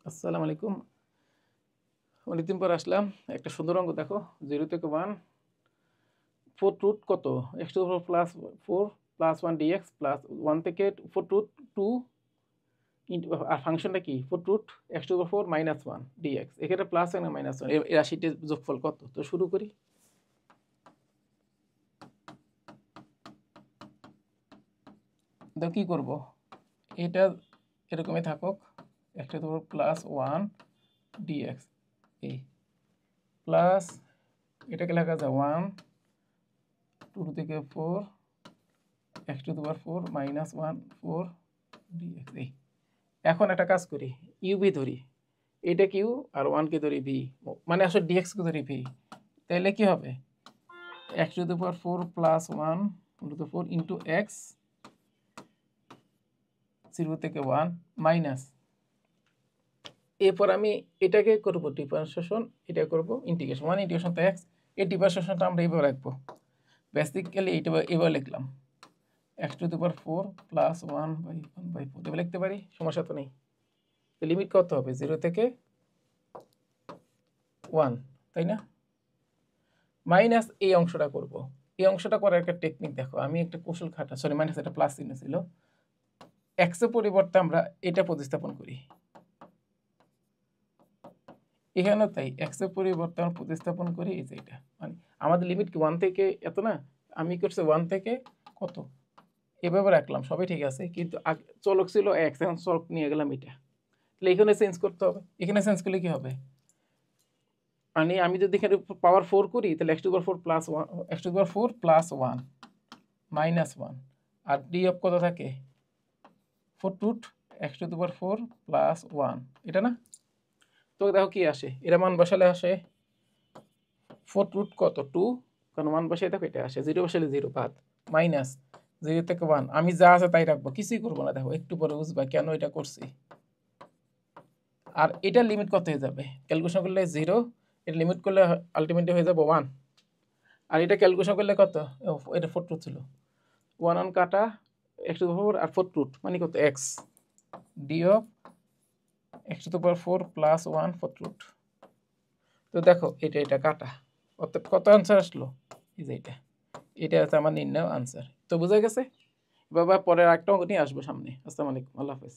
আসসালামু আলাইকুম। অনেকদিন পর আসলাম। একটা সুন্দর অঙ্ক দেখো, 0 থেকে 1 4 রুট কত, x to power plus 4 plus 1 dx plus 1 থেকে 4 রুট 2 ইন্টু, আর ফাংশনটা কি 4 root x to power 4 minus 1 dx। এখানে প্লাস না মাইনাস 1, এই রাশিটির যোগফল কত? তো শুরু করি। তো কি করব, এটা এরকমই থাকুক, x to power plus 1 dx, এই প্লাস এটাকে লেখা যায় 1 2 থেকে 4 x to the power 4 minus 1 4 dx। এই এখন একটা কাজ করি, ইউভি ধরি, এটা কিউ আর 1 কে ধরি ভি, মানে আসলে dx কে ধরি ভি, তাহলে কি হবে x to the power 4 plus 1 to the 4 into x 0 থেকে 1 মাইনাস, এরপর আমি এটাকে করব ডিফারেন্সিয়েশন, এটা করব ইন্টিগ্রেশন, 1 ইন্টিগ্রেশন তো এক্স, এই ডিফারেন্সিয়েশনটা আমরা এইভাবে রাখবো। বেসিক্যালি এইটা এবার লিখলাম x to the power 4 plus 1/4 এবার লিখতে পারি, সমস্যা তো নেই। তো লিমিট কত হবে 0 থেকে 1, তাই না? মাইনাস এই অংশটা করব। এই অংশটা করার একটা টেকনিক দেখো, আমি একটা কৌশল খাটা, সরি মাইনাস একটা প্লাস চিহ্ন ছিল, এক্স এর পরিবর্তে আমরা এটা প্রতিস্থাপন করি, এখানেও তাই এক্স এর পরিবর্তে আমরা প্রতিস্থাপন করি, এই যে এটা, মানে আমাদের লিমিট কি 1 থেকে এত না, আমি করছি 1 থেকে কত এভাবে রাখলাম, সবই ঠিক আছে, কিন্তু চলক ছিল এক্স, এখন চলক নিয়ে গেলাম এটা, তাহলে এখানে চেঞ্জ করতে হবে। এখানে চেঞ্জ করলে কি হবে, মানে আমি যদি এখানে পাওয়ার 4 করি তাহলে x to the power 4 plus 1, x to the power 4 plus 1 minus 1, আর ডি অফ কত থাকে 4 root x to the power 4 plus 1, এটা না? তো দেখো কি আসে, এর মান বসালে আসে 4 রুট কত 2, কারণ 1 বসাই দেখো এটা আসে, 0 বসালে 0 বাদ, মাইনাস 0 থেকে 1, আমি যা আছে তাই রাখবো, কিছুই করবো না। দেখো একটু পরে বুঝবা কেন এটা করছি। আর এটার লিমিট কত হয়ে যাবে, ক্যালকুলেশন করলে 0, এর লিমিট করলে আলটিমেটলি হয়ে যাবে 1, আর এটা ক্যালকুলেশন করলে কত, এটা 4 রুট ছিল, 1 কাটা x টু দি পাওয়ার আর 4 রুট মানে কত x, d of x to the power 4 plus 1 4 root. তো দেখো এটা কাটা, অর্থাৎ কত আনসার আসলো, এই যে এটা আছে আমার নির্ণয় আনসার। তো বোঝা গেছে, বাবা পরের একটা অঙ্ক নিয়ে আসবো সামনে। আসসালামু আলাইকুম, আল্লাহ হাফেজ।